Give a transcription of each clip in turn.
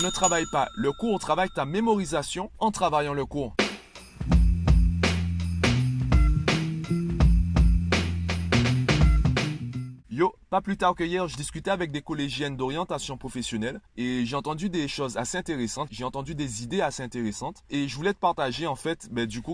Ne travaille pas le cours, travaille ta mémorisation en travaillant le cours. Yo, pas plus tard que hier, je discutais avec des collégiennes d'orientation professionnelle et j'ai entendu des choses assez intéressantes, j'ai entendu des idées assez intéressantes et je voulais te partager en fait,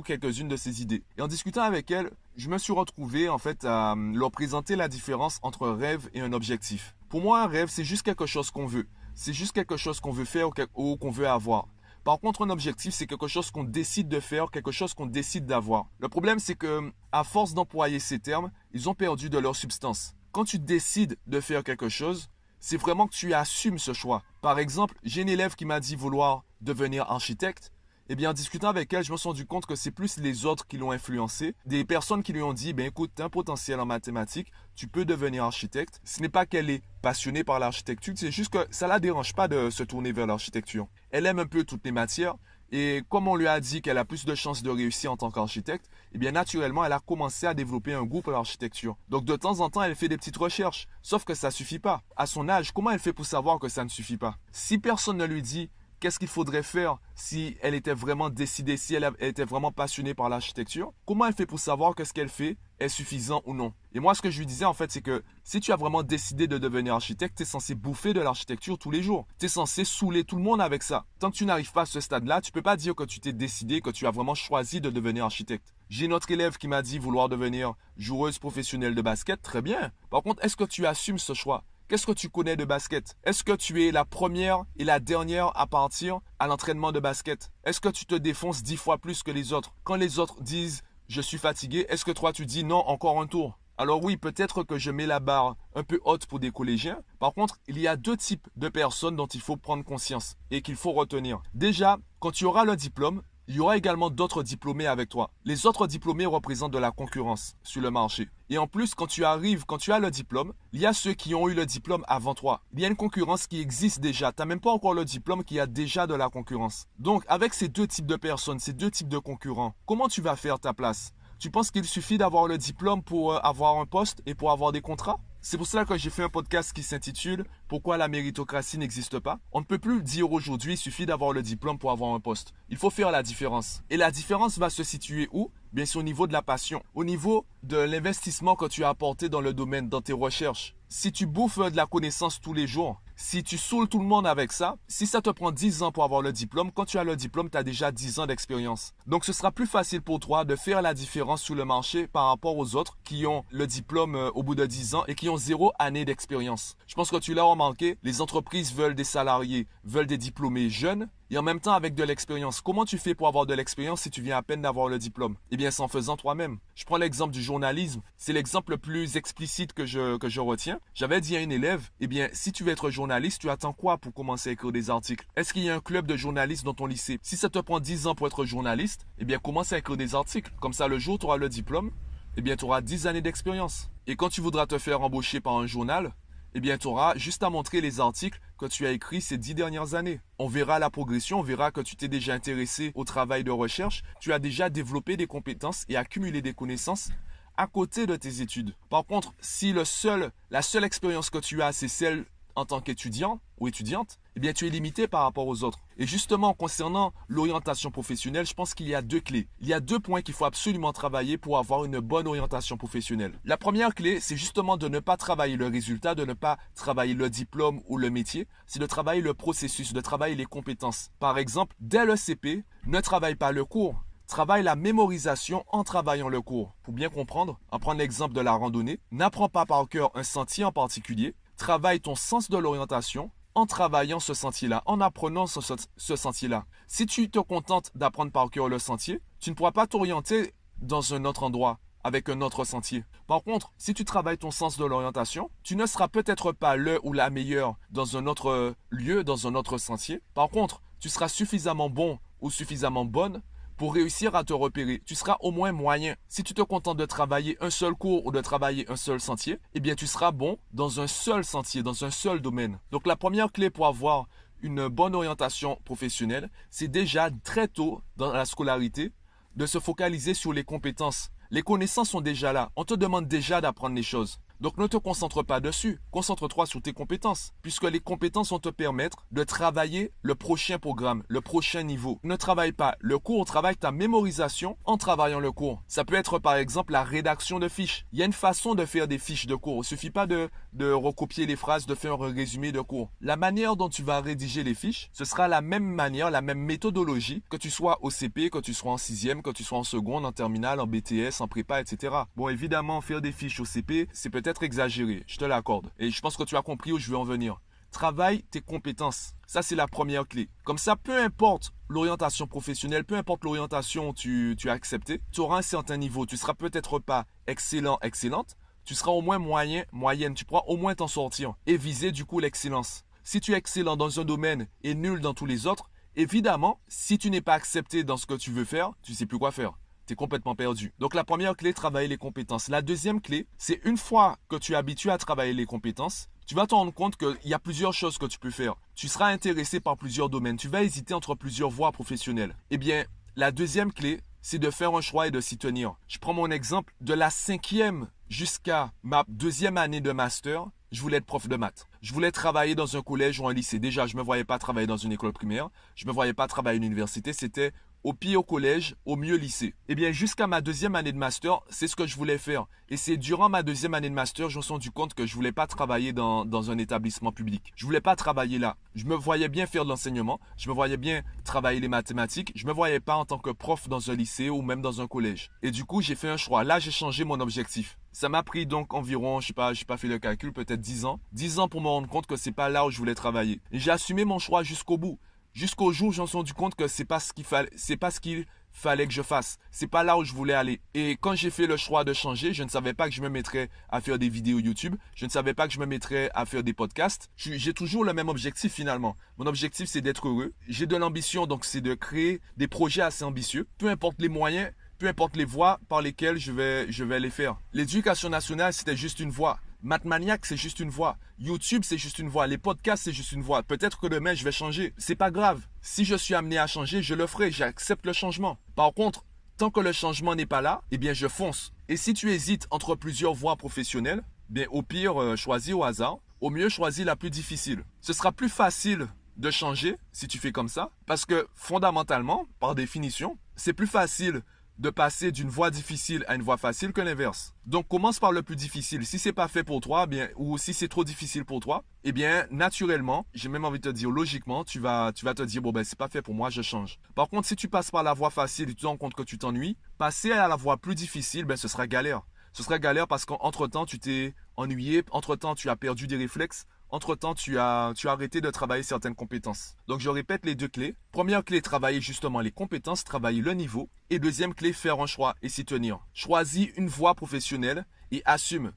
quelques-unes de ces idées. Et en discutant avec elles, je me suis retrouvé en fait à leur présenter la différence entre un rêve et un objectif. Pour moi, un rêve, c'est juste quelque chose qu'on veut. C'est juste quelque chose qu'on veut faire ou qu'on veut avoir. Par contre, un objectif, c'est quelque chose qu'on décide de faire, quelque chose qu'on décide d'avoir. Le problème, c'est que à force d'employer ces termes, ils ont perdu de leur substance. Quand tu décides de faire quelque chose, c'est vraiment que tu assumes ce choix. Par exemple, j'ai une élève qui m'a dit vouloir devenir architecte. Eh bien, en discutant avec elle, je me suis rendu compte que c'est plus les autres qui l'ont influencé. Des personnes qui lui ont dit, écoute, tu as un potentiel en mathématiques, tu peux devenir architecte. Ce n'est pas qu'elle est passionnée par l'architecture, c'est juste que ça ne la dérange pas de se tourner vers l'architecture. Elle aime un peu toutes les matières. Et comme on lui a dit qu'elle a plus de chances de réussir en tant qu'architecte, eh bien naturellement, elle a commencé à développer un goût pour l'architecture. Donc de temps en temps, elle fait des petites recherches. Sauf que ça ne suffit pas. À son âge, comment elle fait pour savoir que ça ne suffit pas? Si personne ne lui dit qu'est-ce qu'il faudrait faire si elle était vraiment décidée, si elle était vraiment passionnée par l'architecture, comment elle fait pour savoir que ce qu'elle fait est suffisant ou non? Et moi, ce que je lui disais, en fait, c'est que si tu as vraiment décidé de devenir architecte, tu es censé bouffer de l'architecture tous les jours. Tu es censé saouler tout le monde avec ça. Tant que tu n'arrives pas à ce stade-là, tu ne peux pas dire que tu t'es décidé, que tu as vraiment choisi de devenir architecte. J'ai une autre élève qui m'a dit vouloir devenir joueuse professionnelle de basket. Très bien. Par contre, est-ce que tu assumes ce choix? Qu'est-ce que tu connais de basket? Est-ce que tu es la première et la dernière à partir à l'entraînement de basket? Est-ce que tu te défonces 10 fois plus que les autres? Quand les autres disent « je suis fatigué », est-ce que toi tu dis « non, encore un tour ». Alors oui, peut-être que je mets la barre un peu haute pour des collégiens. Par contre, il y a deux types de personnes dont il faut prendre conscience et qu'il faut retenir. Déjà, quand tu auras le diplôme, il y aura également d'autres diplômés avec toi. Les autres diplômés représentent de la concurrence sur le marché. Et en plus, quand tu as le diplôme, il y a ceux qui ont eu le diplôme avant toi. Il y a une concurrence qui existe déjà. Tu n'as même pas encore le diplôme, qu'il y a déjà de la concurrence. Donc, avec ces deux types de personnes, ces deux types de concurrents, comment tu vas faire ta place? Tu penses qu'il suffit d'avoir le diplôme pour avoir un poste et pour avoir des contrats? C'est pour cela que j'ai fait un podcast qui s'intitule « Pourquoi la méritocratie n'existe pas ?» On ne peut plus dire aujourd'hui, il suffit d'avoir le diplôme pour avoir un poste. Il faut faire la différence. Et la différence va se situer où? Bien sûr, au niveau de la passion, au niveau de l'investissement que tu as apporté dans le domaine, dans tes recherches. Si tu bouffes de la connaissance tous les jours, si tu saoules tout le monde avec ça, si ça te prend 10 ans pour avoir le diplôme, quand tu as le diplôme, tu as déjà 10 ans d'expérience. Donc, ce sera plus facile pour toi de faire la différence sur le marché par rapport aux autres qui ont le diplôme au bout de 10 ans et qui ont 0 année d'expérience. Je pense que tu l'as remarqué, les entreprises veulent des salariés, veulent des diplômés jeunes et en même temps avec de l'expérience. Comment tu fais pour avoir de l'expérience si tu viens à peine d'avoir le diplôme? Eh bien, c'est en faisant toi-même. Je prends l'exemple du journalisme. C'est l'exemple le plus explicite que je retiens. J'avais dit à une élève, eh bien, si tu veux être journaliste, tu attends quoi pour commencer à écrire des articles? Est-ce qu'il y a un club de journalistes dans ton lycée? Si ça te prend 10 ans pour être journaliste, eh bien, commence à écrire des articles. Comme ça, le jour où tu auras le diplôme, eh bien, tu auras 10 années d'expérience. Et quand tu voudras te faire embaucher par un journal, eh bien, tu auras juste à montrer les articles que tu as écrits ces 10 dernières années. On verra la progression, on verra que tu t'es déjà intéressé au travail de recherche, tu as déjà développé des compétences et accumulé des connaissances à côté de tes études. Par contre, si la seule expérience que tu as, c'est celle en tant qu'étudiant ou étudiante, eh bien, tu es limité par rapport aux autres. Et justement, concernant l'orientation professionnelle, je pense qu'il y a deux clés. Il y a deux points qu'il faut absolument travailler pour avoir une bonne orientation professionnelle. La première clé, c'est justement de ne pas travailler le résultat, de ne pas travailler le diplôme ou le métier. C'est de travailler le processus, de travailler les compétences. Par exemple, dès le CP, ne travaille pas le cours. Travaille la mémorisation en travaillant le cours. Pour bien comprendre, en prenant l'exemple de la randonnée, n'apprends pas par cœur un sentier en particulier. Travaille ton sens de l'orientation en travaillant ce sentier-là, en apprenant ce sentier-là. Si tu te contentes d'apprendre par cœur le sentier, tu ne pourras pas t'orienter dans un autre endroit avec un autre sentier. Par contre, si tu travailles ton sens de l'orientation, tu ne seras peut-être pas le ou la meilleure dans un autre lieu, dans un autre sentier. Par contre, tu seras suffisamment bon ou suffisamment bonne pour réussir à te repérer. Tu seras au moins moyen. Si tu te contentes de travailler un seul cours ou de travailler un seul sentier, eh bien tu seras bon dans un seul sentier, dans un seul domaine. Donc la première clé pour avoir une bonne orientation professionnelle, c'est déjà très tôt dans la scolarité de se focaliser sur les compétences. Les connaissances sont déjà là. On te demande déjà d'apprendre les choses. Donc ne te concentre pas dessus, concentre-toi sur tes compétences, puisque les compétences vont te permettre de travailler le prochain programme, le prochain niveau. Ne travaille pas le cours, travaille ta mémorisation en travaillant le cours. Ça peut être par exemple la rédaction de fiches. Il y a une façon de faire des fiches de cours. Il ne suffit pas de recopier les phrases, de faire un résumé de cours. La manière dont tu vas rédiger les fiches, ce sera la même manière, la même méthodologie, que tu sois au CP, que tu sois en 6e, que tu sois en seconde, en terminale, en BTS, en prépa, etc. Bon, évidemment, faire des fiches au CP, c'est peut-être exagéré, je te l'accorde. Et je pense que tu as compris où je veux en venir. Travaille tes compétences. Ça, c'est la première clé. Comme ça, peu importe l'orientation professionnelle, peu importe l'orientation que tu as acceptée, tu auras un certain niveau. Tu ne seras peut-être pas excellent, excellente. Tu seras au moins moyen, moyenne. Tu pourras au moins t'en sortir et viser du coup l'excellence. Si tu es excellent dans un domaine et nul dans tous les autres, évidemment, si tu n'es pas accepté dans ce que tu veux faire, tu ne sais plus quoi faire. Tu es complètement perdu. Donc la première clé, travailler les compétences. La deuxième clé, c'est une fois que tu es habitué à travailler les compétences, tu vas te rendre compte qu'il y a plusieurs choses que tu peux faire. Tu seras intéressé par plusieurs domaines. Tu vas hésiter entre plusieurs voies professionnelles. Eh bien, la deuxième clé, c'est de faire un choix et de s'y tenir. Je prends mon exemple. De la 5e jusqu'à ma 2e année de master, je voulais être prof de maths. Je voulais travailler dans un collège ou un lycée. Déjà, je ne me voyais pas travailler dans une école primaire. Je ne me voyais pas travailler à une université. C'était au pire au collège, au mieux lycée. Eh bien, jusqu'à ma 2e année de master, c'est ce que je voulais faire. Et c'est durant ma 2e année de master, je me suis rendu compte que je ne voulais pas travailler dans un établissement public. Je ne voulais pas travailler là. Je me voyais bien faire de l'enseignement. Je me voyais bien travailler les mathématiques. Je ne me voyais pas en tant que prof dans un lycée ou même dans un collège. Et du coup, j'ai fait un choix. Là, j'ai changé mon objectif. Ça m'a pris donc environ, je n'ai pas fait le calcul, peut-être 10 ans. 10 ans pour me rendre compte que ce n'est pas là où je voulais travailler. Et j'ai assumé mon choix jusqu'au bout. Jusqu'au jour où j'en suis rendu compte que c'est pas ce qu'il fallait que je fasse. C'est pas là où je voulais aller. Et quand j'ai fait le choix de changer, je ne savais pas que je me mettrais à faire des vidéos YouTube. Je ne savais pas que je me mettrais à faire des podcasts. J'ai toujours le même objectif finalement. Mon objectif, c'est d'être heureux. J'ai de l'ambition, donc c'est de créer des projets assez ambitieux. Peu importe les moyens, peu importe les voies par lesquelles je vais les faire. L'éducation nationale, c'était juste une voie. Mathmaniac, c'est juste une voie. YouTube, c'est juste une voie. Les podcasts, c'est juste une voie. Peut-être que demain, je vais changer. C'est pas grave. Si je suis amené à changer, je le ferai. J'accepte le changement. Par contre, tant que le changement n'est pas là, eh bien, je fonce. Et si tu hésites entre plusieurs voies professionnelles, bien, au pire, choisis au hasard. Au mieux, choisis la plus difficile. Ce sera plus facile de changer si tu fais comme ça. Parce que fondamentalement, par définition, c'est plus facile de passer d'une voie difficile à une voie facile que l'inverse. Donc, commence par le plus difficile. Si c'est pas fait pour toi, bien, ou si c'est trop difficile pour toi, eh bien, naturellement, j'ai même envie de te dire, logiquement, tu vas te dire, bon, ben, c'est pas fait pour moi, je change. Par contre, si tu passes par la voie facile et tu te rends compte que tu t'ennuies, passer à la voie plus difficile, ben, ce sera galère. Ce sera galère parce qu'entre-temps, tu t'es ennuyé, entre-temps, tu as perdu des réflexes, entre-temps, tu as arrêté de travailler certaines compétences. Donc, je répète les deux clés. Première clé, travailler justement les compétences, travailler le niveau. Et deuxième clé, faire un choix et s'y tenir. Choisis une voie professionnelle et assume.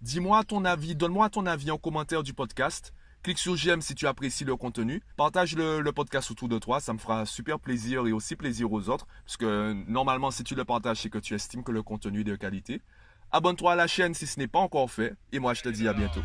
Dis-moi ton avis, donne-moi ton avis en commentaire du podcast. Clique sur j'aime si tu apprécies le contenu. Partage le podcast autour de toi, ça me fera super plaisir et aussi plaisir aux autres. Parce que normalement, si tu le partages, c'est que tu estimes que le contenu est de qualité. Abonne-toi à la chaîne si ce n'est pas encore fait. Et moi, je te dis à bientôt.